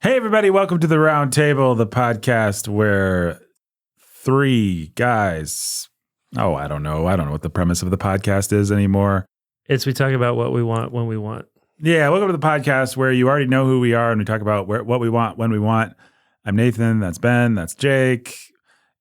Hey, everybody, welcome to the Round Table, the podcast where three guys, I don't know what the premise of the podcast is anymore. We talk about what we want when we want. Yeah, welcome to the podcast where you already know who we are and we talk about what we want when we want. I'm Nathan, that's Ben, that's Jake.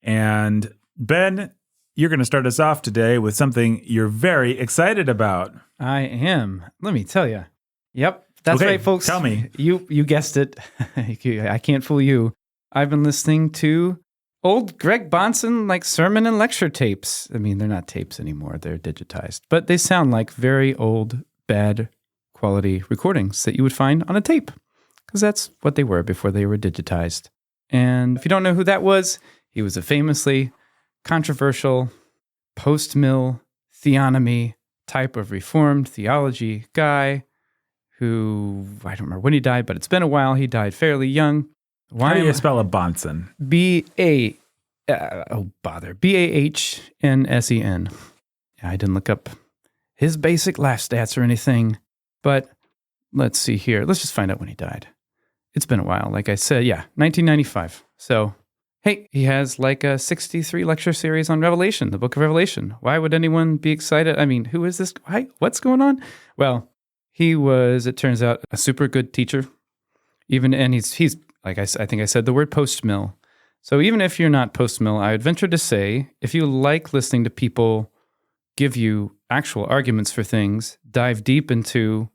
And Ben, you're going to start us off today with something you're very excited about. I am. Let me tell you. Yep. That's okay, right, folks. Tell me. You guessed it. I can't fool you. I've been listening to old Greg Bonson sermon and lecture tapes. I mean, they're not tapes anymore. They're digitized. But they sound like very old, bad quality recordings that you would find on a tape. Because that's what they were before they were digitized. And if you don't know who that was, he was a famously controversial post-mill theonomy type of Reformed theology guy who, I don't remember when he died, but it's been a while. He died fairly young. How do you spell a Bonson? B-A-H-N-S-E-N. I didn't look up his basic life stats or anything, but let's see here. Let's just find out when he died. It's been a while. Like I said, 1995. So, hey, he has a 63 lecture series on Revelation, the book of Revelation. Why would anyone be excited? I mean, who is this guy? What's going on? Well, he was, it turns out, a super good teacher. And he's like I think I said the word post-mill. So even if you're not post-mill, I would venture to say, if you like listening to people give you actual arguments for things, dive deep into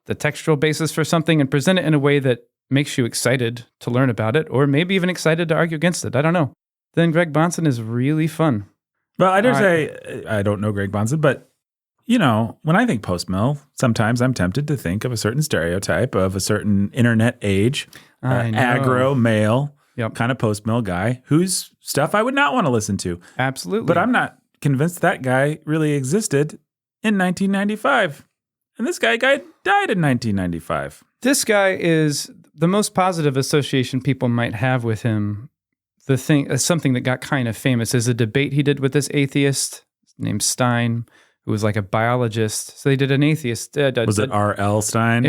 the textual basis for something and present it in a way that makes you excited to learn about it, or maybe even excited to argue against it, I don't know, then Greg Bonson is really fun. Well, I dare say, I don't know Greg Bonson, but when I think post-mill, sometimes I'm tempted to think of a certain stereotype of a certain internet age, aggro, male, kind of post-mill guy whose stuff I would not want to listen to. Absolutely. But I'm not convinced that guy really existed in 1995. And this guy died in 1995. This guy is the most positive association people might have with him. Something that got kind of famous is a debate he did with this atheist named Stein, who was a biologist. So they did an atheist. Was it R.L. Stein?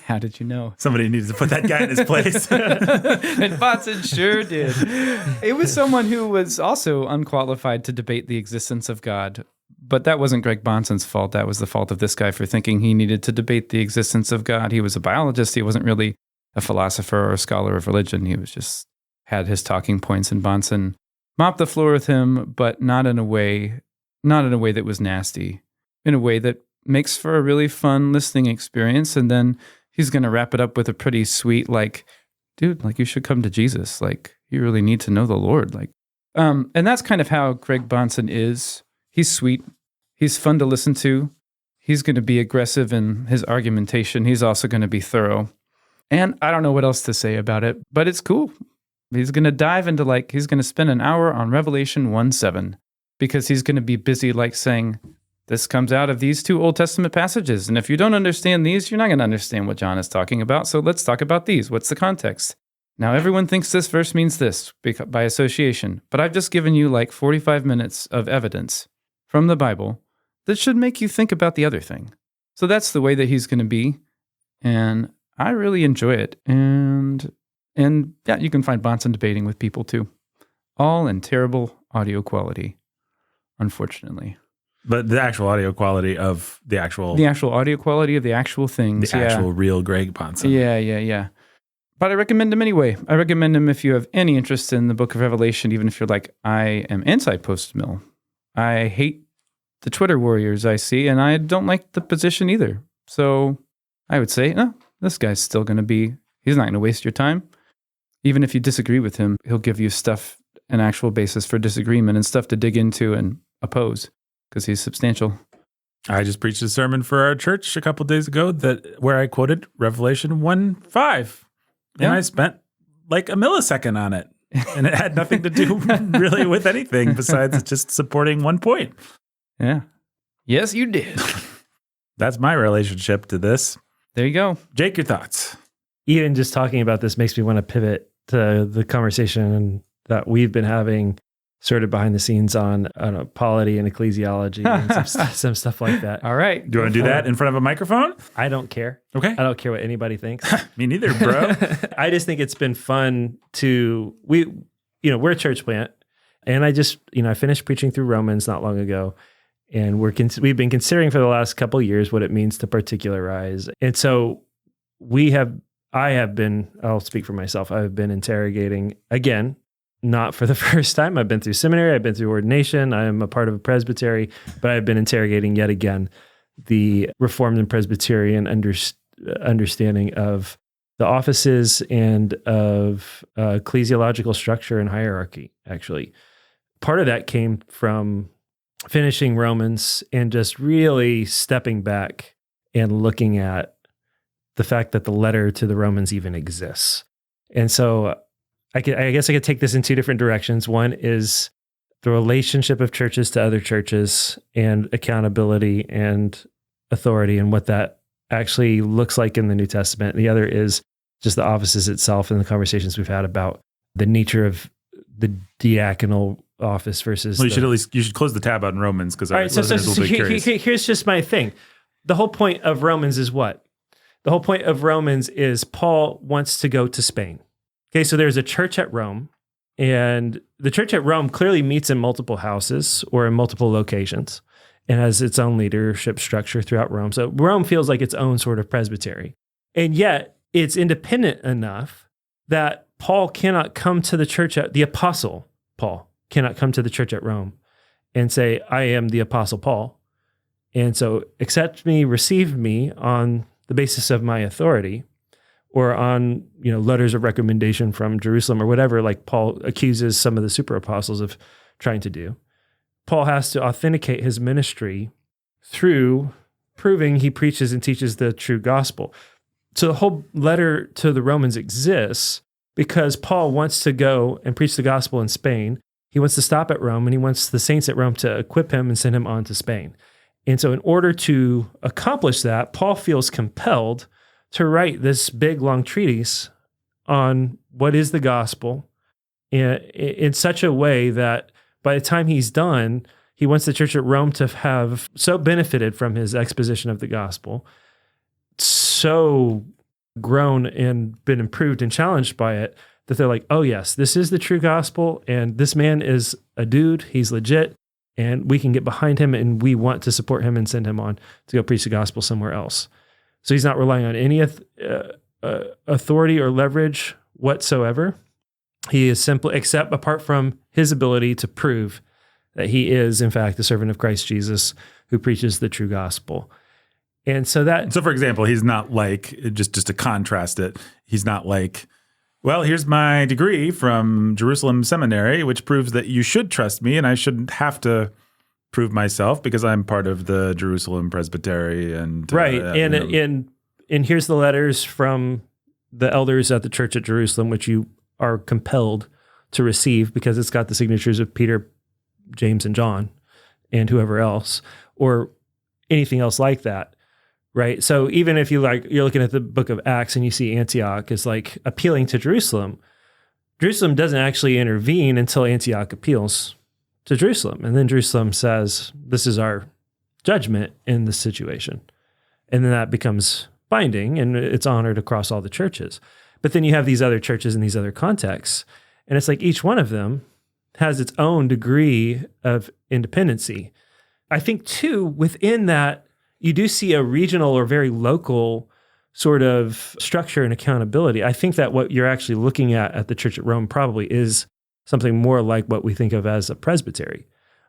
How did you know? Somebody needed to put that guy in his place. And Bonson sure did. It was someone who was also unqualified to debate the existence of God. But that wasn't Greg Bonson's fault. That was the fault of this guy for thinking he needed to debate the existence of God. He was a biologist. He wasn't really a philosopher or a scholar of religion. He was just had his talking points, and Bonson mopped the floor with him, but not in a way that was nasty, in a way that makes for a really fun listening experience. And then he's going to wrap it up with a pretty sweet, dude, you should come to Jesus. You really need to know the Lord. And that's kind of how Greg Bonson is. He's sweet. He's fun to listen to. He's going to be aggressive in his argumentation. He's also going to be thorough. And I don't know what else to say about it, but it's cool. He's going to dive into he's going to spend an hour on Revelation 1:7 because he's going to be busy saying, this comes out of these two Old Testament passages. And if you don't understand these, you're not going to understand what John is talking about. So let's talk about these. What's the context? Now, everyone thinks this verse means this by association, but I've just given you 45 minutes of evidence from the Bible that should make you think about the other thing. So that's the way that he's going to be. And I really enjoy it. And yeah, you can find Bonson debating with people too. All in terrible audio quality, unfortunately. But the actual audio quality of the actual... The actual audio quality of the actual things. The actual real Greg Bonson. Yeah. But I recommend him anyway. I recommend him if you have any interest in the book of Revelation, even if you're I am anti-post-mill. I hate the Twitter warriors I see, and I don't like the position either. So I would say, no, this guy's still going to be... He's not going to waste your time. Even if you disagree with him, he'll give you stuff, an actual basis for disagreement and stuff to dig into and oppose. Because he's substantial. I just preached a sermon for our church a couple days ago where I quoted Revelation 1:5. And I spent a millisecond on it. And it had nothing to do really with anything besides just supporting one point. Yeah. Yes, you did. That's my relationship to this. There you go. Jake, your thoughts? Even just talking about this makes me want to pivot to the conversation that we've been having sort of behind the scenes on, I don't know, polity and ecclesiology and some stuff like that. All right. Do you want to do that in front of a microphone? I don't care. Okay. I don't care what anybody thinks. Me neither, bro. I just think it's been fun we're a church plant, and I finished preaching through Romans not long ago, and we've been considering for the last couple of years what it means to particularize. And so I'll speak for myself. I've been interrogating again, not for the first time. I've been through seminary, I've been through ordination, I am a part of a presbytery, but I've been interrogating yet again the Reformed and Presbyterian understanding of the offices and of ecclesiological structure and hierarchy, actually. Part of that came from finishing Romans and just really stepping back and looking at the fact that the letter to the Romans even exists. And so I guess I could take this in two different directions. One is the relationship of churches to other churches and accountability and authority and what that actually looks like in the New Testament. The other is just the offices itself and the conversations we've had about the nature of the diaconal office versus. Well, you should close the tab on Romans because our listeners will be curious. Here's just my thing. The whole point of Romans is what? The whole point of Romans is Paul wants to go to Spain. Okay, so there's a church at Rome, and the church at Rome clearly meets in multiple houses or in multiple locations and has its own leadership structure throughout Rome. So Rome feels like its own sort of presbytery. And yet it's independent enough that Paul cannot come to the church the apostle Paul cannot come to the church at Rome and say, I am the apostle Paul. And so accept me, receive me on the basis of my authority, or on, letters of recommendation from Jerusalem or whatever, like Paul accuses some of the super apostles of trying to do. Paul has to authenticate his ministry through proving he preaches and teaches the true gospel. So the whole letter to the Romans exists because Paul wants to go and preach the gospel in Spain. He wants to stop at Rome, and he wants the saints at Rome to equip him and send him on to Spain. And so in order to accomplish that, Paul feels compelled to write this big, long treatise on what is the gospel in such a way that by the time he's done, he wants the church at Rome to have so benefited from his exposition of the gospel, so grown and been improved and challenged by it, that they're like, oh yes, this is the true gospel, and this man is a dude, he's legit, and we can get behind him, and we want to support him and send him on to go preach the gospel somewhere else. So he's not relying on any authority or leverage whatsoever. He is simply, except apart from his ability to prove that he is, in fact, the servant of Christ Jesus who preaches the true gospel. And so for example, he's not like, just to contrast it, he's not like, well, here's my degree from Jerusalem Seminary, which proves that you should trust me and I shouldn't have to prove myself because I'm part of the Jerusalem Presbytery. And right. And here's the letters from the elders at the church at Jerusalem, which you are compelled to receive because it's got the signatures of Peter, James, and John, and whoever else, or anything else like that, right? So even if you're looking at the book of Acts and you see Antioch is like appealing to Jerusalem, Jerusalem doesn't actually intervene until Antioch appeals to Jerusalem. And then Jerusalem says, this is our judgment in this situation. And then that becomes binding and it's honored across all the churches. But then you have these other churches in these other contexts, and it's like each one of them has its own degree of independency. I think too, within that, you do see a regional or very local sort of structure and accountability. I think that what you're actually looking at the church at Rome probably is something more like what we think of as a presbytery,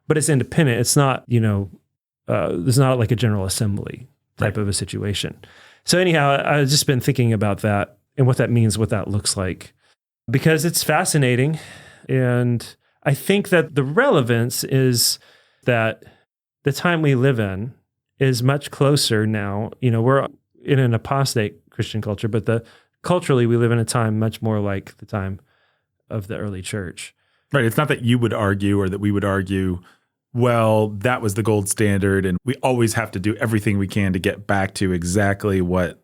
but it's independent. It's not, there's not like a general assembly type of a situation. So anyhow, I've just been thinking about that and what that means, what that looks like, because it's fascinating. And I think that the relevance is that the time we live in is much closer now. We're in an apostate Christian culture, but culturally we live in a time much more like the time of the early church. Right. It's not that you would argue or that we would argue, well, that was the gold standard and we always have to do everything we can to get back to exactly what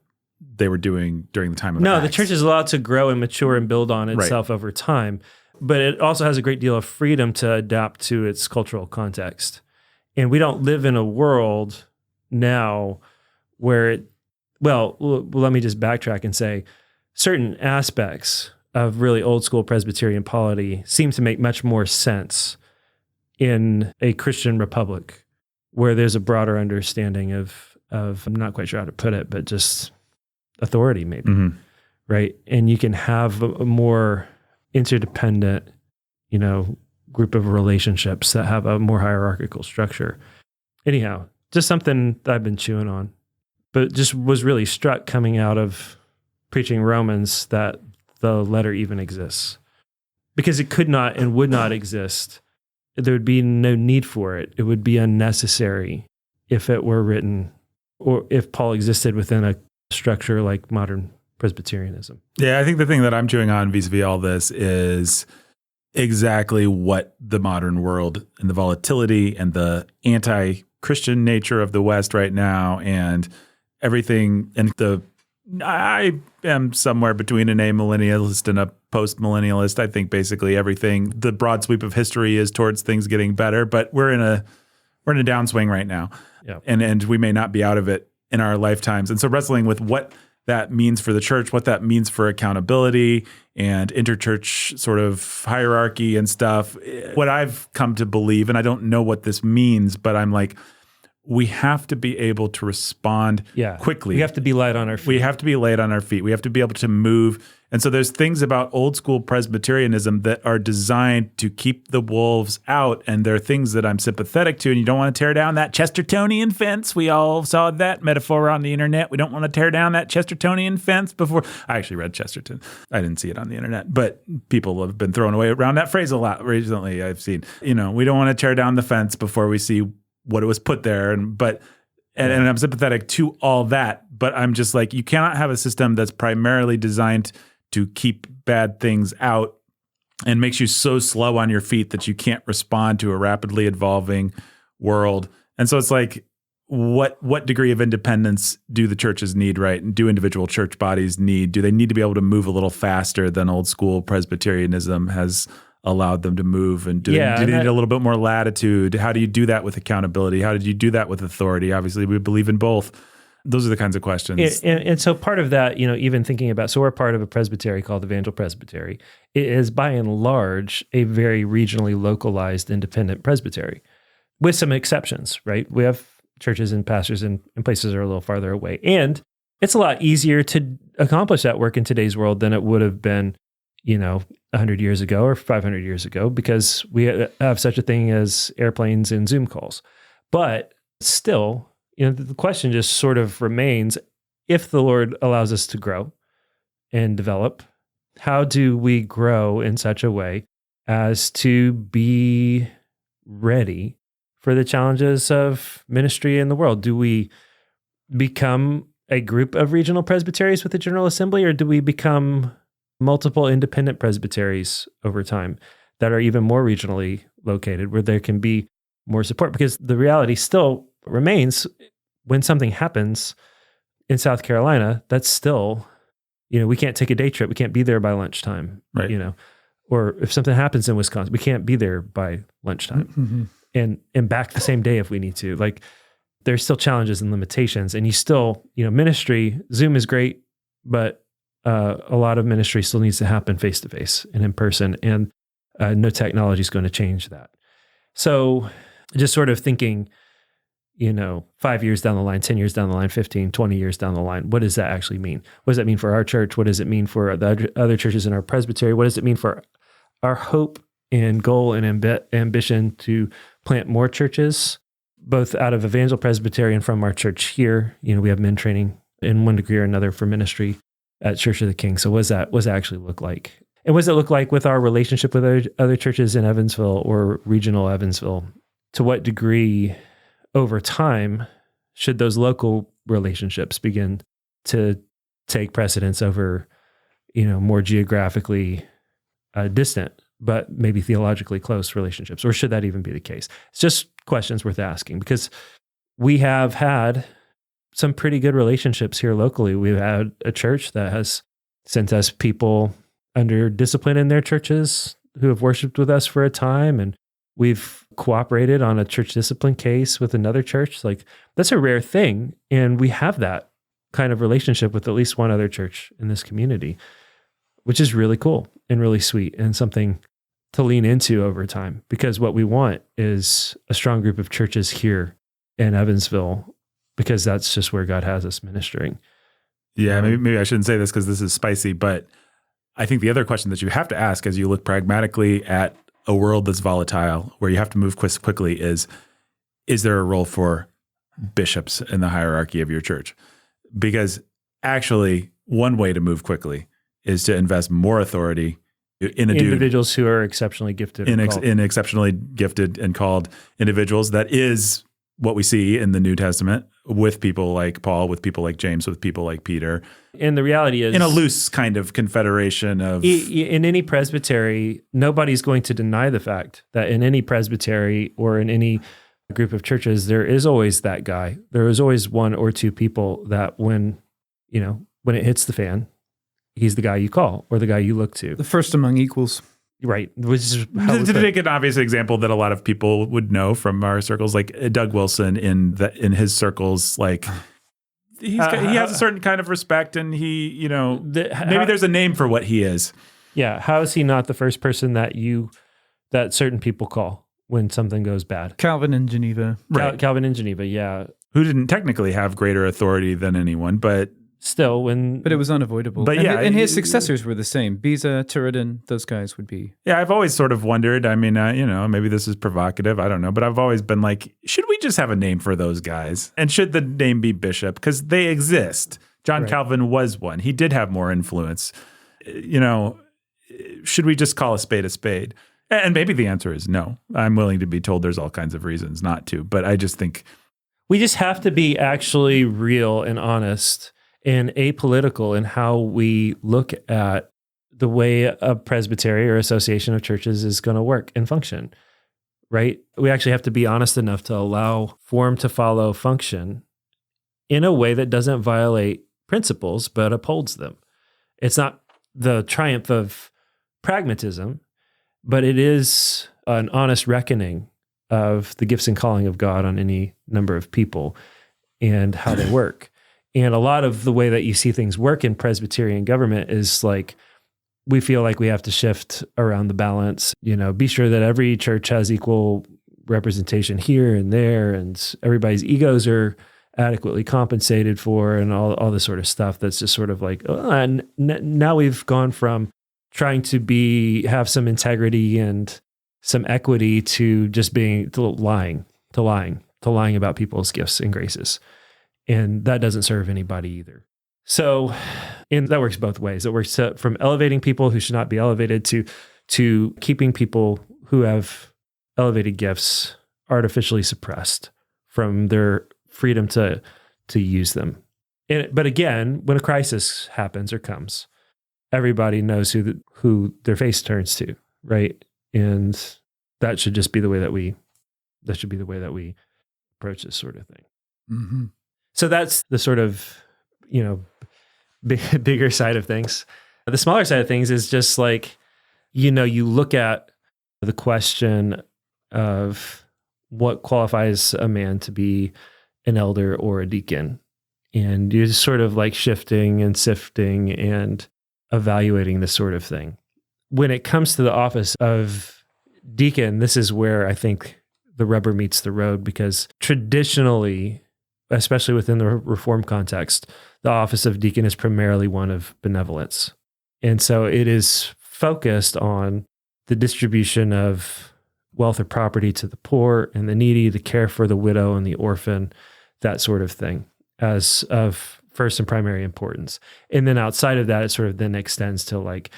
they were doing during the time of Acts. The church is allowed to grow and mature and build on itself over time. but it also has a great deal of freedom to adapt to its cultural context. And we don't live in a world now where let me just backtrack and say certain aspects of really old school Presbyterian polity seem to make much more sense in a Christian republic where there's a broader understanding of I'm not quite sure how to put it, but just authority maybe, right? And you can have a more interdependent, group of relationships that have a more hierarchical structure. Anyhow, just something that I've been chewing on, but just was really struck coming out of preaching Romans that the letter even exists, because it could not and would not exist. There would be no need for it. It would be unnecessary if it were written, or if Paul existed within a structure like modern Presbyterianism. Yeah, I think the thing that I'm chewing on vis-a-vis all this is exactly what the modern world and the volatility and the anti-Christian nature of the West right now and everything. And I am somewhere between an amillennialist and a post-millennialist. I think basically everything, the broad sweep of history is towards things getting better, but we're in a downswing right now. Yeah. And we may not be out of it in our lifetimes. And so wrestling with what that means for the church, what that means for accountability and interchurch sort of hierarchy and stuff. What I've come to believe, and I don't know what this means, but I'm like, we have to be able to respond quickly. We have to be light on our feet. We have to be light on our feet. We have to be able to move. And so there's things about old school Presbyterianism that are designed to keep the wolves out. And there are things that I'm sympathetic to. And you don't want to tear down that Chestertonian fence. We all saw that metaphor on the internet. We don't want to tear down that Chestertonian fence before. I actually read Chesterton. I didn't see it on the internet, but people have been throwing away around that phrase a lot recently. I've seen, we don't want to tear down the fence before we see what it was put there. And I'm sympathetic to all that, but I'm just like, you cannot have a system that's primarily designed to keep bad things out and makes you so slow on your feet that you can't respond to a rapidly evolving world. And so it's like, what degree of independence do the churches need, right? And do individual church bodies need? Do they need to be able to move a little faster than old school Presbyterianism has allowed them to move? And do they need a little bit more latitude? How do you do that with accountability? How did you do that with authority? Obviously, we believe in both. Those are the kinds of questions. And so part of that, even thinking about, so we're part of a presbytery called Evangel Presbytery. It is by and large a very regionally localized independent presbytery with some exceptions, right? We have churches and pastors in places that are a little farther away. And it's a lot easier to accomplish that work in today's world than it would have been, 100 years ago or 500 years ago, because we have such a thing as airplanes and Zoom calls. But still, the question just sort of remains, if the Lord allows us to grow and develop, how do we grow in such a way as to be ready for the challenges of ministry in the world? Do we become a group of regional presbyteries with the General Assembly, or do we become multiple independent presbyteries over time that are even more regionally located, where there can be more support? Because the reality still remains, when something happens in South Carolina, that's still, we can't take a day trip. We can't be there by lunchtime, right? Or if something happens in Wisconsin, we can't be there by lunchtime and back the same day if we need to. Like, there's still challenges and limitations, and you still, ministry, Zoom is great, but a lot of ministry still needs to happen face-to-face and in person, and no technology is going to change that. So just sort of thinking, 5 years down the line, 10 years down the line, 15, 20 years down the line, what does that actually mean? What does that mean for our church? What does it mean for the other churches in our presbytery? What does it mean for our hope and goal and ambition to plant more churches, both out of Evangel Presbytery and from our church here? We have men training in one degree or another for ministry at Church of the King. So what does that actually look like? And what does it look like with our relationship with other churches in Evansville or regional Evansville? To what degree over time should those local relationships begin to take precedence over, more geographically distant, but maybe theologically close relationships? Or should that even be the case? It's just questions worth asking, because we have had some pretty good relationships here locally. We've had a church that has sent us people under discipline in their churches who have worshiped with us for a time, and we've cooperated on a church discipline case with another church. Like, that's a rare thing. And we have that kind of relationship with at least one other church in this community, which is really cool and really sweet and something to lean into over time, because what we want is a strong group of churches here in Evansville, because that's just where God has us ministering. Yeah, maybe I shouldn't say this because this is spicy, but I think the other question that you have to ask as you look pragmatically at a world that's volatile, where you have to move quickly, is there a role for bishops in the hierarchy of your church? Because actually, one way to move quickly is to invest more authority in individuals who are exceptionally gifted, in exceptionally gifted and called individuals. That is what we see in the New Testament with people like Paul, with people like James, with people like Peter. And the reality is, in a loose kind of confederation of... In any presbytery, nobody's going to deny the fact that in any presbytery or in any group of churches, there is always that guy. There is always one or two people that when it hits the fan, he's the guy you call or the guy you look to. The first among equals. Right. Which is to take an obvious example that a lot of people would know from our circles, like Doug Wilson in his circles, like he has a certain kind of respect, and he, maybe there's a name for what he is. Yeah. How is he not the first person that certain people call when something goes bad? Calvin in Geneva. Right. Calvin in Geneva. Yeah. Who didn't technically have greater authority than anyone, but still, but it was unavoidable. But and his successors were the same. Beza, Turidin, those guys would be. Yeah, I've always sort of wondered. I mean, maybe this is provocative. I don't know, but I've always been like, should we just have a name for those guys? And should the name be bishop? Because they exist. John Calvin was one. He did have more influence. Should we just call a spade a spade? And maybe the answer is no. I'm willing to be told there's all kinds of reasons not to, but I just think we just have to be actually real and honest and apolitical in how we look at the way a presbytery or association of churches is going to work and function, right? We actually have to be honest enough to allow form to follow function in a way that doesn't violate principles, but upholds them. It's not the triumph of pragmatism, but it is an honest reckoning of the gifts and calling of God on any number of people and how they work. And a lot of the way that you see things work in Presbyterian government is like, we feel like we have to shift around the balance, be sure that every church has equal representation here and there, and everybody's egos are adequately compensated for, and all this sort of stuff that's just sort of like, and now we've gone from trying to have some integrity and some equity to just lying about people's gifts and graces. And that doesn't serve anybody either. So, and that works both ways. It works from elevating people who should not be elevated to keeping people who have elevated gifts artificially suppressed from their freedom to use them. But again, when a crisis happens or comes, everybody knows who their face turns to, right? And that should just be the way that we approach this sort of thing. Mm-hmm. So that's the sort of, bigger side of things. The smaller side of things is just like, you look at the question of what qualifies a man to be an elder or a deacon. And you're just sort of like shifting and sifting and evaluating this sort of thing. When it comes to the office of deacon, this is where I think the rubber meets the road, because traditionally, especially within the Reformed context, the office of deacon is primarily one of benevolence. And so it is focused on the distribution of wealth or property to the poor and the needy, the care for the widow and the orphan, that sort of thing, as of first and primary importance. And then outside of that, it sort of then extends to like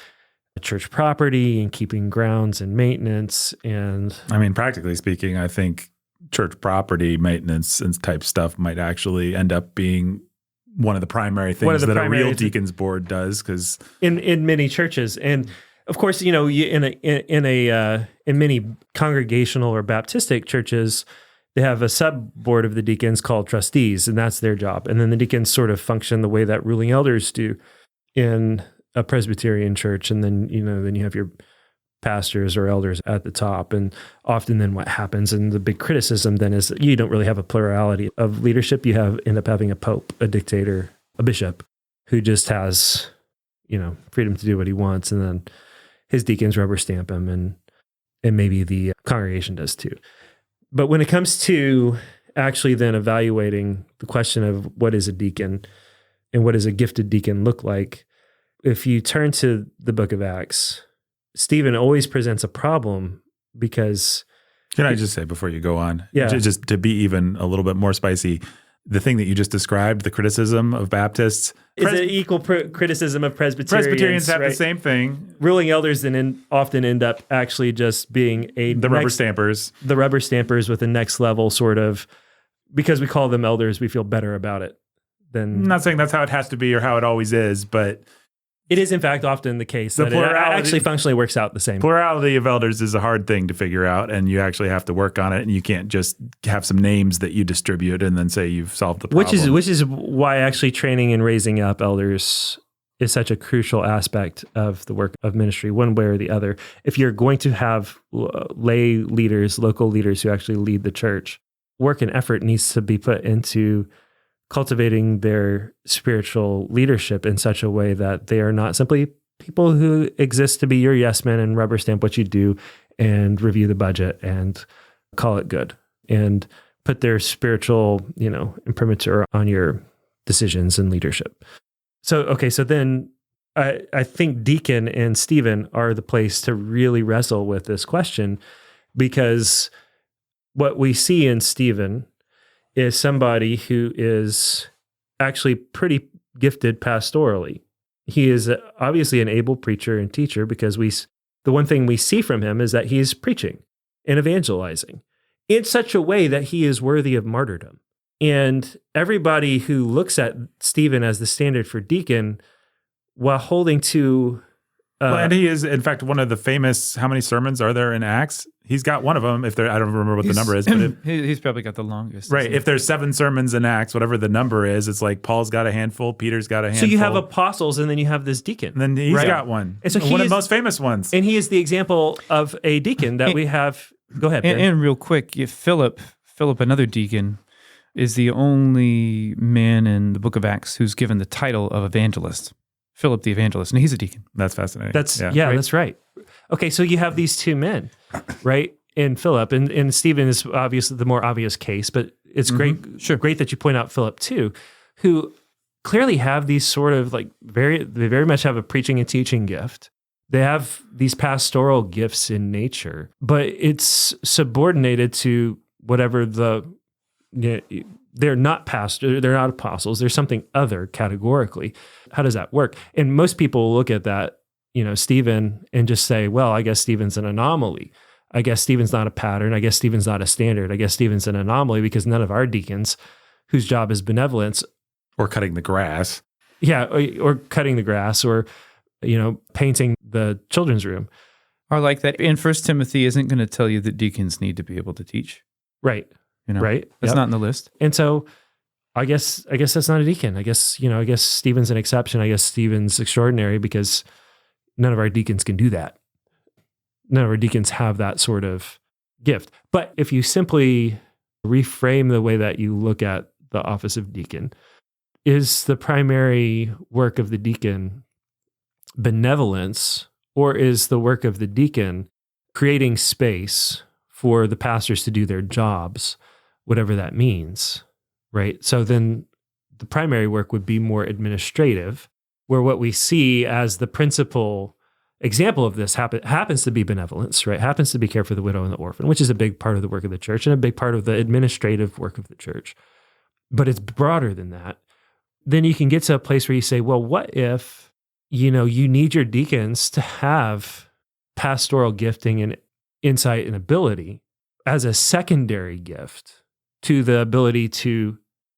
church property and keeping grounds and maintenance. And I mean, practically speaking, I think church property maintenance and type stuff might actually end up being one of the primary things that a real deacon's board does, because in many churches, and of course, in many congregational or Baptistic churches, they have a sub board of the deacons called trustees, and that's their job. And then the deacons sort of function the way that ruling elders do in a Presbyterian church, and then you have your pastors or elders at the top. And often then what happens, and the big criticism then is that you don't really have a plurality of leadership. You end up having a pope, a dictator, a bishop who just has, freedom to do what he wants. And then his deacons rubber stamp him, and maybe the congregation does too. But when it comes to actually then evaluating the question of what is a deacon and what does a gifted deacon look like, if you turn to the book of Acts, Stephen always presents a problem because... Can I just say before you go on, yeah. just to be even a little bit more spicy, the thing that you just described, the criticism of Baptists... Is it equal criticism of Presbyterians? Presbyterians have right? the same thing. Ruling elders then often end up actually just being rubber stampers. The rubber stampers with the next level sort of... Because we call them elders, we feel better about it than... I'm not saying that's how it has to be or how it always is, but... It is, in fact, often the case that it actually functionally works out the same. Plurality of elders is a hard thing to figure out, and you actually have to work on it, and you can't just have some names that you distribute and then say you've solved the problem. Which is why actually training and raising up elders is such a crucial aspect of the work of ministry, one way or the other. If you're going to have lay leaders, local leaders who actually lead the church, work and effort needs to be put into cultivating their spiritual leadership in such a way that they are not simply people who exist to be your yes men and rubber stamp what you do and review the budget and call it good and put their spiritual, imprimatur on your decisions and leadership. So then I think Deacon and Stephen are the place to really wrestle with this question, because what we see in Stephen is somebody who is actually pretty gifted pastorally. He is obviously an able preacher and teacher, because the one thing we see from him is that he is preaching and evangelizing in such a way that he is worthy of martyrdom. And everybody who looks at Stephen as the standard for deacon, while holding to... and he is, in fact, one of the famous, how many sermons are there in Acts? He's got one of them. I don't remember what the number is. But he's probably got the longest. Right. If there's 7 sermons in Acts, whatever the number is, it's like Paul's got a handful, Peter's got a handful. So you have apostles, and then you have this deacon. And then he's got one. And so one of the most famous ones. And he is the example of a deacon that we have. Go ahead, Ben. And real quick, Philip, another deacon, is the only man in the book of Acts who's given the title of evangelist. Philip the evangelist, and he's a deacon. That's fascinating. That's right. Okay, so you have these two men, right? In Philip, and Stephen is obviously the more obvious case, but it's great that you point out Philip too, who clearly have these sort of they very much have a preaching and teaching gift. They have these pastoral gifts in nature, but it's subordinated to whatever they're not pastors, they're not apostles, there's something other categorically. How does that work? And most people look at that, Stephen, and just say, well, I guess Stephen's an anomaly. I guess Stephen's not a pattern. I guess Stephen's not a standard. I guess Stephen's an anomaly because none of our deacons, whose job is benevolence. Or cutting the grass. Yeah, or cutting the grass, or, painting the children's room. Are like that. And 1 Timothy isn't going to tell you that deacons need to be able to teach. Right. Right. That's not in the list. And so I guess that's not a deacon. I guess Stephen's an exception. I guess Stephen's extraordinary because none of our deacons can do that. None of our deacons have that sort of gift. But if you simply reframe the way that you look at the office of deacon, is the primary work of the deacon benevolence, or is the work of the deacon creating space for the pastors to do their jobs, whatever that means, right? So then the primary work would be more administrative, where what we see as the principal example of this happens to be benevolence, right? Happens to be care for the widow and the orphan, which is a big part of the work of the church and a big part of the administrative work of the church. But it's broader than that. Then you can get to a place where you say, well, what if, you need your deacons to have pastoral gifting and insight and ability as a secondary gift to the ability to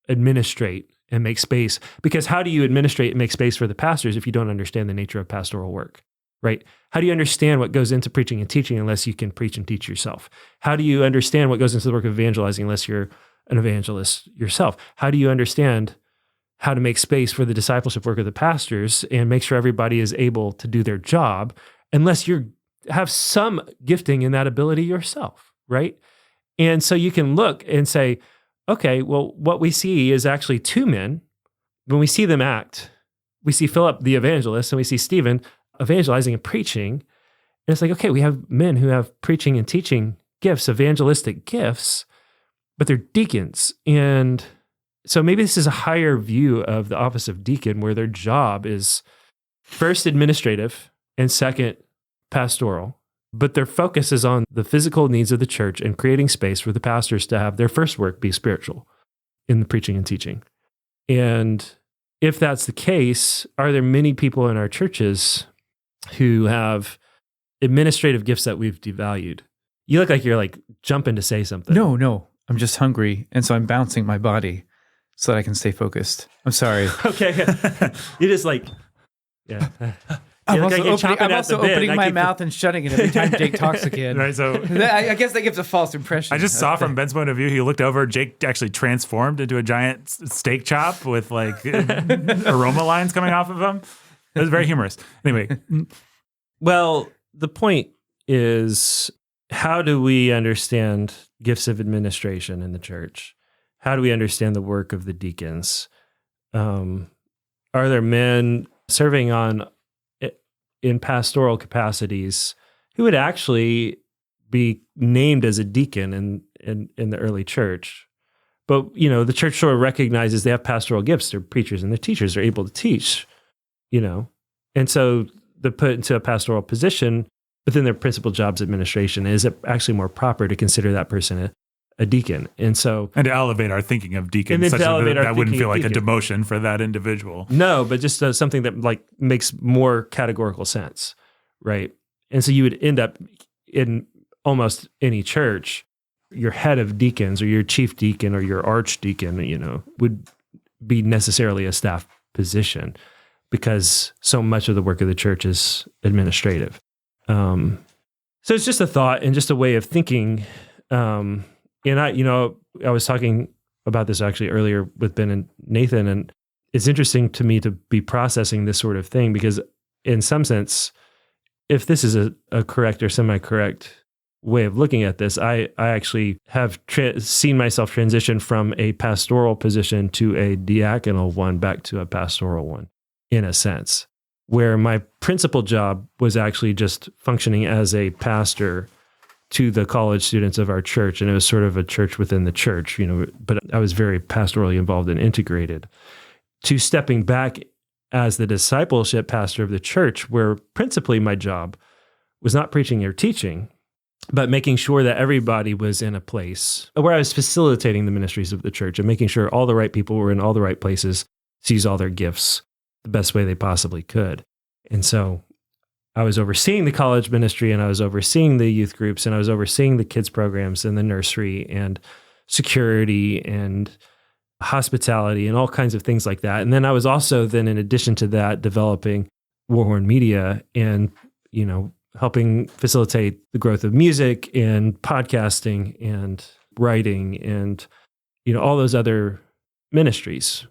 administrate and make space? Because how do you administrate and make space for the pastors if you don't understand the nature of pastoral work, right? How do you understand what goes into preaching and teaching unless you can preach and teach yourself? How do you understand what goes into the work of evangelizing unless you're an evangelist yourself? How do you understand how to make space for the discipleship work of the pastors and make sure everybody is able to do their job unless you're have some gifting in that ability yourself, right? And so you can look and say, okay, well, what we see is actually two men. When we see them act, we see Philip the evangelist and we see Stephen evangelizing and preaching. And it's like, okay, we have men who have preaching and teaching gifts, evangelistic gifts, but they're deacons. And so maybe this is a higher view of the office of deacon, where their job is first administrative and second pastoral. But their focus is on the physical needs of the church and creating space for the pastors to have their first work be spiritual in the preaching and teaching. And if that's the case, are there many people in our churches who have administrative gifts that we've devalued? You look like you're like jumping to say something. No. I'm just hungry. And so I'm bouncing my body so that I can stay focused. I'm sorry. Okay. You just like, yeah. I'm also opening my mouth and shutting it every time Jake talks again. Right, so I guess that gives a false impression. I just saw from Ben's point of view, he looked over, Jake actually transformed into a giant steak chop with like aroma lines coming off of him. It was very humorous. Anyway. Well, the point is, how do we understand gifts of administration in the church? How do we understand the work of the deacons? Are there men serving in pastoral capacities who would actually be named as a deacon in the early church? But, the church sort of recognizes they have pastoral gifts. They're preachers and they're teachers. They're able to teach, And so they're put into a pastoral position within their principal job's administration. Is it actually more proper to consider that person a deacon? And to elevate our thinking of deacons, such that wouldn't feel like a demotion for that individual. No, but just something that like makes more categorical sense, right? And so you would end up in almost any church, your head of deacons or your chief deacon or your archdeacon, would be necessarily a staff position, because so much of the work of the church is administrative. So it's just a thought and just a way of thinking. And I was talking about this actually earlier with Ben and Nathan, and it's interesting to me to be processing this sort of thing, because in some sense, if this is a correct or semi-correct way of looking at this, I actually have seen myself transition from a pastoral position to a diaconal one back to a pastoral one, in a sense, where my principal job was actually just functioning as a pastor to the college students of our church. And it was sort of a church within the church, but I was very pastorally involved and integrated, to stepping back as the discipleship pastor of the church, where principally my job was not preaching or teaching, but making sure that everybody was in a place where I was facilitating the ministries of the church and making sure all the right people were in all the right places to use all their gifts the best way they possibly could. And so I was overseeing the college ministry, and I was overseeing the youth groups, and I was overseeing the kids programs and the nursery and security and hospitality and all kinds of things like that. And then I was also then, in addition to that, developing Warhorn Media and, helping facilitate the growth of music and podcasting and writing and, all those other ministries,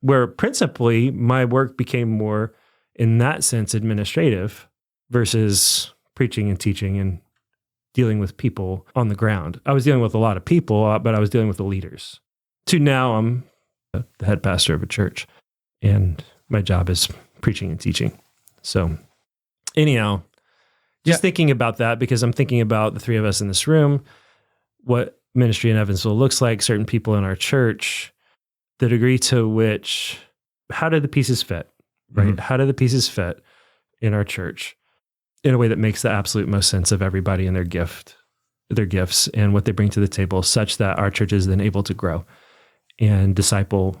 where principally my work became more, in that sense, administrative versus preaching and teaching and dealing with people on the ground. I was dealing with a lot of people, but I was dealing with the leaders. To now, I'm the head pastor of a church, and my job is preaching and teaching. So anyhow, just thinking about that, because I'm thinking about the three of us in this room, what ministry in Evansville looks like, certain people in our church, the degree to which, how do the pieces fit, right? Mm-hmm. How do the pieces fit in our church in a way that makes the absolute most sense of everybody and their gifts and what they bring to the table, such that our church is then able to grow and disciple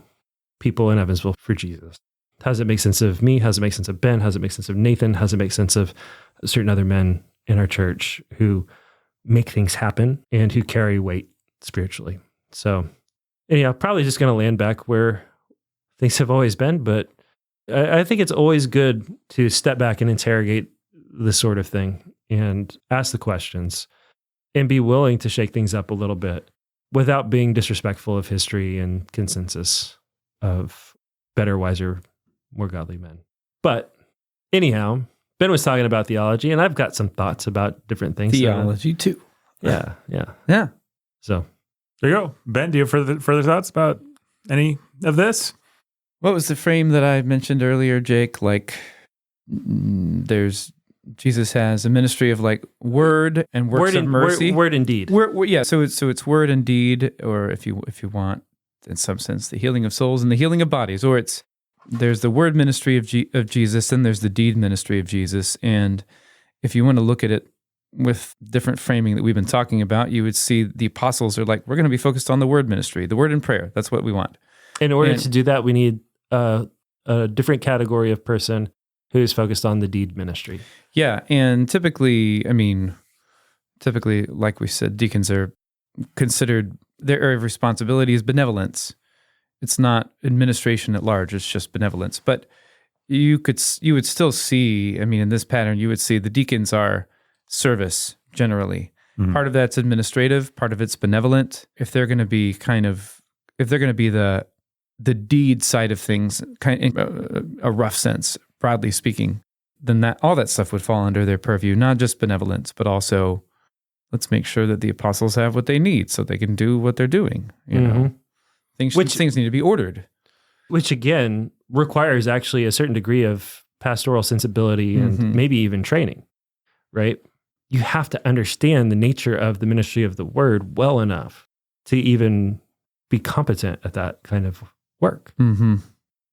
people in Evansville for Jesus? How does it make sense of me? How does it make sense of Ben? How does it make sense of Nathan? How does it make sense of certain other men in our church who make things happen and who carry weight spiritually? So anyhow, probably just going to land back where things have always been, but I think it's always good to step back and interrogate this sort of thing and ask the questions and be willing to shake things up a little bit without being disrespectful of history and consensus of better, wiser, more godly men. But anyhow, Ben was talking about theology, and I've got some thoughts about different things. Theology too. Yeah. So there you go. Ben, do you have further thoughts about any of this? What was the frame that I mentioned earlier, Jake? Like, Jesus has a ministry of like word and works of mercy. Word and deed. So it's word and deed, or if you want, in some sense, the healing of souls and the healing of bodies. Or there's the word ministry of Jesus, and there's the deed ministry of Jesus. And if you want to look at it with different framing that we've been talking about, you would see the apostles are like, we're going to be focused on the word ministry, the word and prayer. That's what we want. In order to do that, we need a different category of person who is focused on the deed ministry. Yeah, and typically, like we said, deacons are considered, their area of responsibility is benevolence. It's not administration at large, it's just benevolence. But you would still see, in this pattern, you would see the deacons are service generally. Mm-hmm. Part of that's administrative, part of it's benevolent. If they're going to be the deed side of things, kind of a rough sense, broadly speaking, then all that stuff would fall under their purview, not just benevolence, but also let's make sure that the apostles have what they need so they can do what they're doing. You know, things need to be ordered. Which again requires actually a certain degree of pastoral sensibility and maybe even training, right? You have to understand the nature of the ministry of the word well enough to even be competent at that kind of work. Mm-hmm.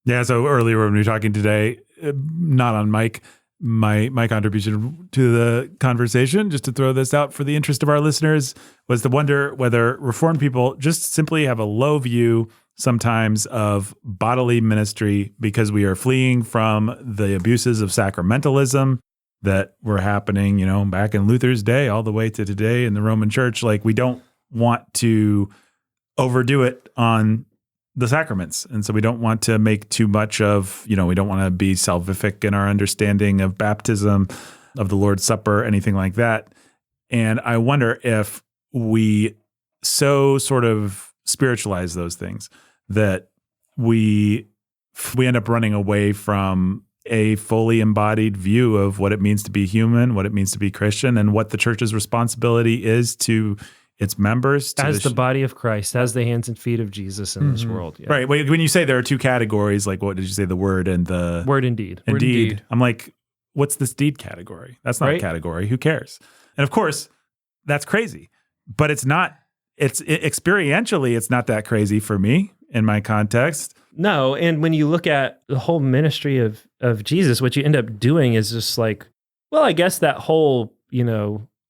Yeah, so earlier when we were talking today, not on mic, my contribution to the conversation, just to throw this out for the interest of our listeners, was to wonder whether Reformed people just simply have a low view sometimes of bodily ministry because we are fleeing from the abuses of sacramentalism that were happening, back in Luther's day all the way to today in the Roman Church. Like, we don't want to overdo it on the sacraments. And so we don't want to make too much of, we don't want to be salvific in our understanding of baptism, of the Lord's Supper, anything like that. And I wonder if we so sort of spiritualize those things that we end up running away from a fully embodied view of what it means to be human, what it means to be Christian, and what the church's responsibility is to its members. As the body of Christ, as the hands and feet of Jesus in this world. Yeah. Right. When you say there are two categories, like what did you say, the word and the... Word and deed. And deed. I'm like, what's this deed category? That's not a category. Who cares? And of course, that's crazy. But it's not, experientially, it's not that crazy for me in my context. No, and when you look at the whole ministry of Jesus, what you end up doing is just like, well, I guess that whole,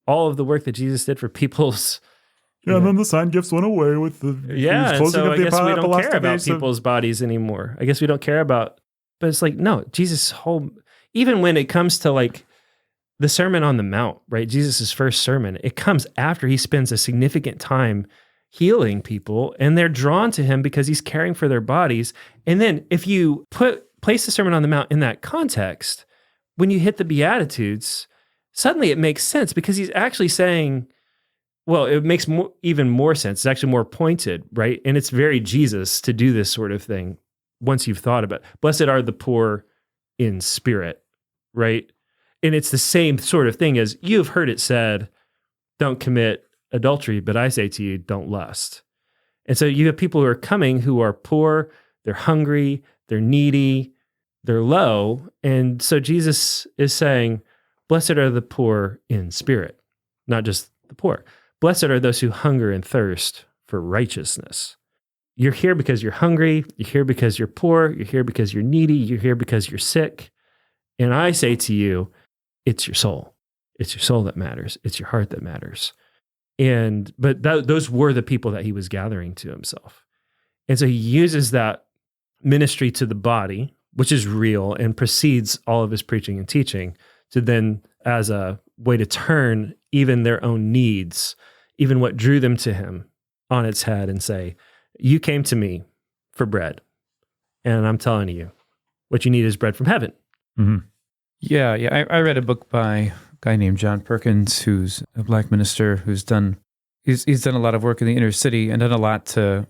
all of the work that Jesus did for people's... and then the sign gifts went away with the closing of the I guess we don't care about people's bodies anymore. I guess we don't care about... But it's like, no, Jesus' whole... Even when it comes to like the Sermon on the Mount, right? Jesus' first sermon, it comes after he spends a significant time healing people, and they're drawn to him because he's caring for their bodies. And then if you place the Sermon on the Mount in that context, when you hit the Beatitudes, suddenly it makes sense because he's actually saying, well, it makes even more sense. It's actually more pointed, right? And it's very Jesus to do this sort of thing once you've thought about it. Blessed are the poor in spirit, right? And it's the same sort of thing as you've heard it said, don't commit adultery, but I say to you, don't lust. And so you have people who are coming who are poor, they're hungry, they're needy, they're low. And so Jesus is saying, blessed are the poor in spirit, not just the poor. Blessed are those who hunger and thirst for righteousness. You're here because you're hungry. You're here because you're poor. You're here because you're needy. You're here because you're sick. And I say to you, it's your soul. It's your soul that matters. It's your heart that matters. But those were the people that he was gathering to himself. And so he uses that ministry to the body, which is real and precedes all of his preaching and teaching, to then as a way to turn even their own needs, even what drew them to him, on its head and say, you came to me for bread, and I'm telling you, what you need is bread from heaven. Mm-hmm. Yeah. I read a book by a guy named John Perkins, who's a black minister who's done a lot of work in the inner city and done a lot to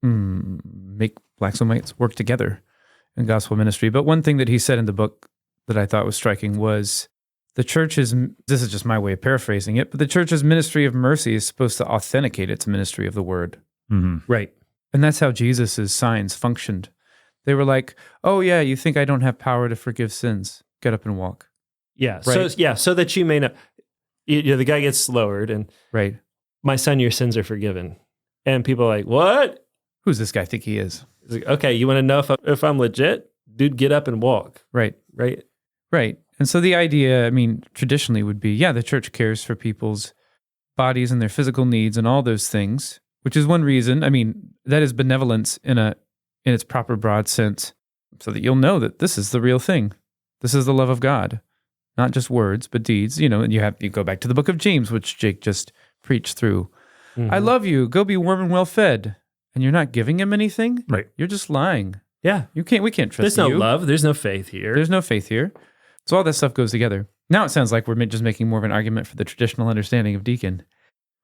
make blacks and whites work together in gospel ministry. But one thing that he said in the book that I thought was striking was The church's, this is just my way of paraphrasing it, but the church's ministry of mercy is supposed to authenticate its ministry of the word. Mm-hmm. Right. And that's how Jesus' signs functioned. They were like, oh yeah, you think I don't have power to forgive sins? Get up and walk. Yeah. Right. So that you may know, the guy gets lowered and Right. my son, your sins are forgiven. And people are like, what? Who's this guy think he is? It's like, okay, you want to know if I'm legit? Dude, get up and walk. Right. Right. Right. And so the idea, I mean, traditionally would be, yeah, the church cares for people's bodies and their physical needs and all those things, which is one reason. I mean, that is benevolence in its proper broad sense, so that you'll know that this is the real thing. This is the love of God, not just words, but deeds. And you go back to the book of James, which Jake just preached through. Mm-hmm. I love you. Go be warm and well fed. And you're not giving him anything? Right. You're just lying. Yeah. We can't trust There's you. no love. There's no faith here. There's no faith here. So all that stuff goes together. Now it sounds like we're just making more of an argument for the traditional understanding of deacon.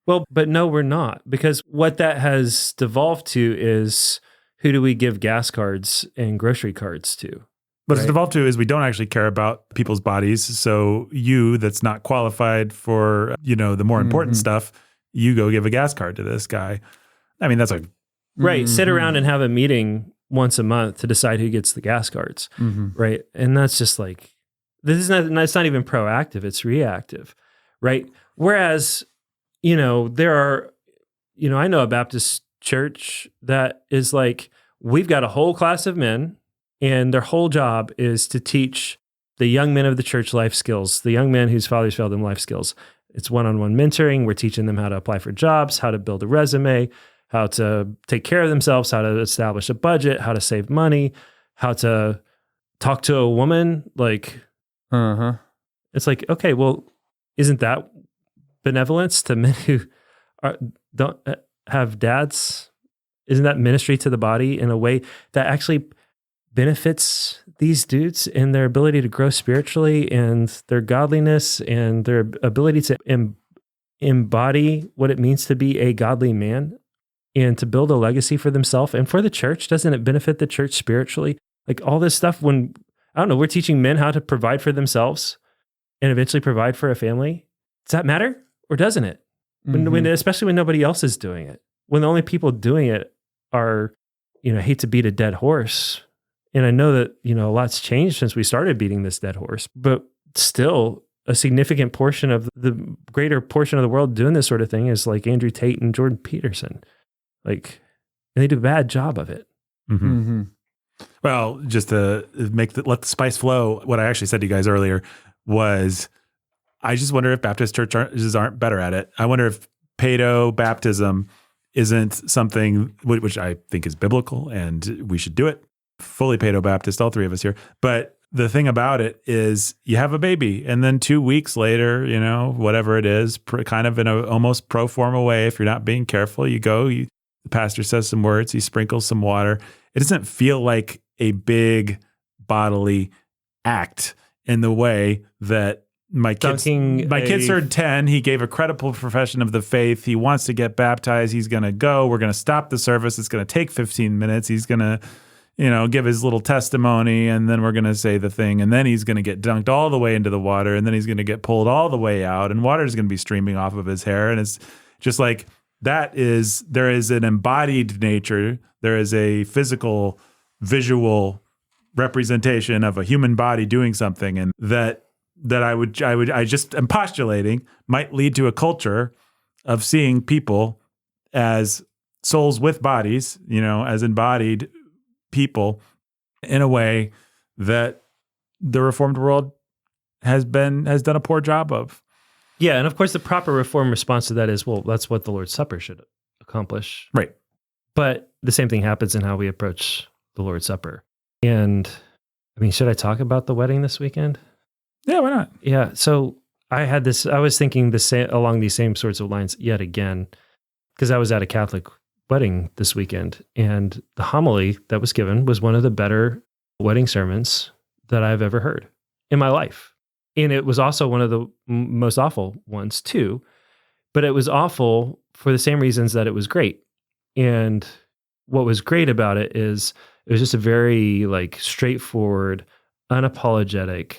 Well, but no, we're not. Because what that has devolved to is, who do we give gas cards and grocery cards to? But it's devolved to is we don't actually care about people's bodies. So you, that's not qualified for, the more important stuff, you go give a gas card to this guy. I mean, that's right. Sit around and have a meeting once a month to decide who gets the gas cards. Right. And that's just like, it's not even proactive. It's reactive. Right. Whereas, there are, I know a Baptist church that is like, we've got a whole class of men and their whole job is to teach the young men of the church life skills, the young men whose fathers failed them life skills. It's one-on-one mentoring. We're teaching them how to apply for jobs, how to build a resume, how to take care of themselves, how to establish a budget, how to save money, how to talk to a woman. Like, it's like, okay, well, isn't that benevolence to men who don't have dads? Isn't that ministry to the body in a way that actually benefits these dudes in their ability to grow spiritually and their godliness and their ability to embody what it means to be a godly man and to build a legacy for themselves and for the church? Doesn't it benefit the church spiritually? Like all this stuff, when, I don't know, we're teaching men how to provide for themselves and eventually provide for a family. Does that matter or doesn't it? When especially when nobody else is doing it, when the only people doing it are, I hate to beat a dead horse. And I know that, a lot's changed since we started beating this dead horse, but still a significant portion of the greater portion of the world doing this sort of thing is like Andrew Tate and Jordan Peterson. Like, and they do a bad job of it. Well, just to let the spice flow, what I actually said to you guys earlier was, I just wonder if Baptist churches aren't better at it. I wonder if pedo baptism isn't something which I think is biblical and we should do it. Fully pedo Baptist, all three of us here. But the thing about it is you have a baby and then 2 weeks later, whatever it is, kind of in a almost pro forma way, if you're not being careful, the pastor says some words, he sprinkles some water. It doesn't feel like a big bodily act in the way that my kids are 10. He gave a credible profession of the faith. He wants to get baptized. He's going to go. We're going to stop the service. It's going to take 15 minutes. He's going to, give his little testimony, and then we're going to say the thing, and then he's going to get dunked all the way into the water, and then he's going to get pulled all the way out, and water is going to be streaming off of his hair. And it's just like, there is an embodied nature. There is a physical, visual representation of a human body doing something, and that I just am postulating might lead to a culture of seeing people as souls with bodies, as embodied people in a way that the Reformed world has done a poor job of. Yeah, and of course the proper Reformed response to that is, well, that's what the Lord's Supper should accomplish. Right. But the same thing happens in how we approach the Lord's Supper. And should I talk about the wedding this weekend? Yeah, why not? Yeah. So I was thinking along these same sorts of lines yet again, because I was at a Catholic wedding this weekend, and the homily that was given was one of the better wedding sermons that I've ever heard in my life. And it was also one of the most awful ones too, but it was awful for the same reasons that it was great. And what was great about it is it was just a very straightforward, unapologetic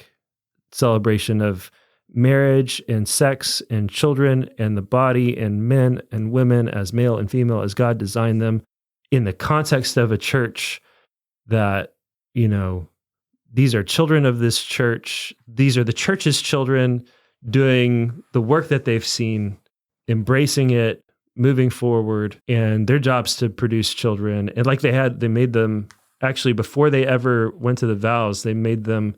celebration of marriage and sex and children and the body and men and women as male and female as God designed them in the context of a church that, these are children of this church. These are the church's children doing the work that they've seen, embracing it, moving forward, and their job's to produce children. And like they made them, actually, before they ever went to the vows, they made them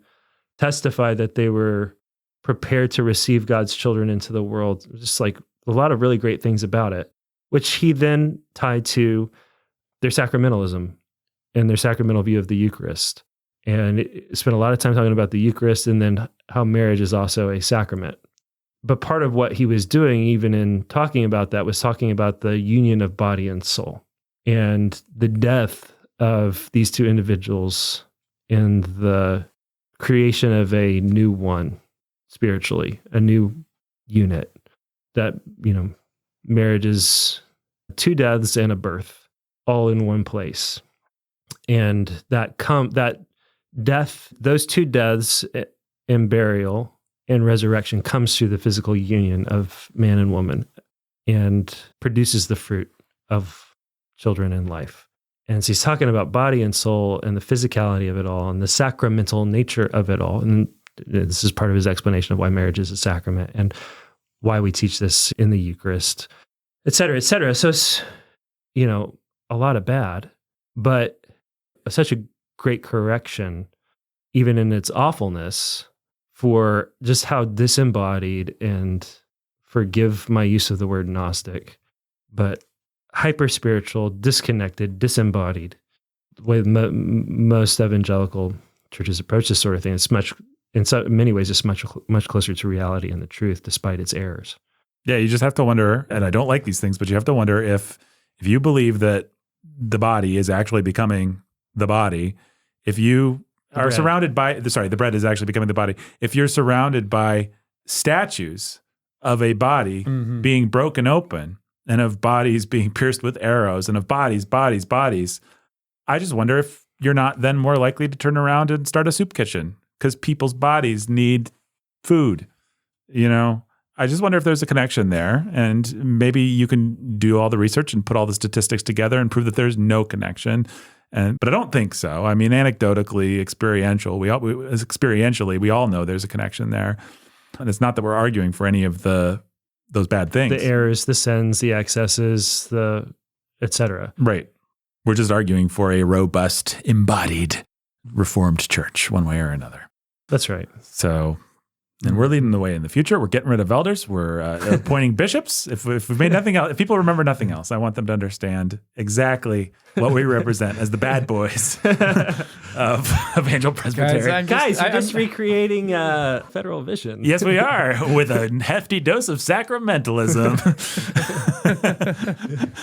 testify that they were prepared to receive God's children into the world. Just like a lot of really great things about it, which he then tied to their sacramentalism and their sacramental view of the Eucharist. And spent a lot of time talking about the Eucharist and then how marriage is also a sacrament. But part of what he was doing, even in talking about that, was talking about the union of body and soul and the death of these two individuals in the creation of a new one spiritually, a new unit. That, marriage is two deaths and a birth all in one place. And that death, those two deaths and burial and resurrection comes through the physical union of man and woman and produces the fruit of children and life. And so he's talking about body and soul and the physicality of it all and the sacramental nature of it all. And this is part of his explanation of why marriage is a sacrament and why we teach this in the Eucharist, et cetera, et cetera. So it's, a lot of bad, but such a great correction, even in its awfulness, for just how disembodied, and forgive my use of the word Gnostic, but hyper-spiritual, disconnected, disembodied, the way most evangelical churches approach this sort of thing. It's in many ways, it's much closer to reality and the truth, despite its errors. Yeah, you just have to wonder, and I don't like these things, but you have to wonder if you believe that the body is actually becoming the body, if you are surrounded by, the bread is actually becoming the body. If you're surrounded by statues of a body being broken open and of bodies being pierced with arrows and of bodies, I just wonder if you're not then more likely to turn around and start a soup kitchen because people's bodies need food, I just wonder if there's a connection there, and maybe you can do all the research and put all the statistics together and prove that there's no connection. But I don't think so. I mean, anecdotally, experientially, we all know there's a connection there. And it's not that we're arguing for any of those bad things. The errors, the sins, the excesses, et cetera. Right. We're just arguing for a robust, embodied, Reformed church, one way or another. That's right. So... And we're leading the way in the future. We're getting rid of elders. We're appointing bishops. If we've made nothing else, if people remember nothing else, I want them to understand exactly what we represent as the bad boys of Evangel Presbyterian. Guys, you're just recreating Federal Vision. Yes, we are, with a hefty dose of sacramentalism.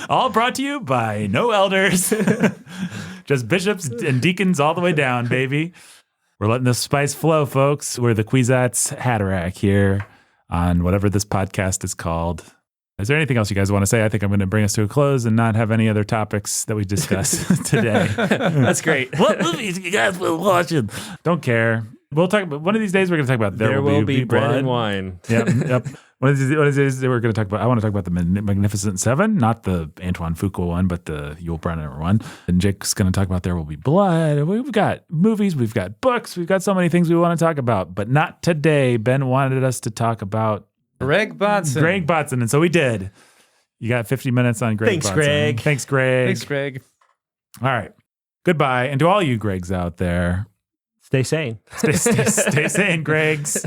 All brought to you by no elders, just bishops and deacons all the way down, baby. We're letting the spice flow, folks. We're the Kwisatz Haderach here on whatever this podcast is called. Is there anything else you guys want to say? I think I'm going to bring us to a close and not have any other topics that we discuss today. That's great. What movies you guys been watching? Don't care. We'll talk about one of these days. We're going to talk about There Will Be Bread and Wine. Yep. One of these days we're going to talk about. I want to talk about the Magnificent Seven, not the Antoine Fuqua one, but the Yul Brynner one. And Jake's going to talk about There Will Be Blood. We've got movies, we've got books, we've got so many things we want to talk about, but not today. Ben wanted us to talk about Greg Bahnsen. And so we did. You got 50 minutes on Greg Bahnsen. Thanks, Greg. All right. Goodbye. And to all you Gregs out there, stay sane. Stay sane, Gregs.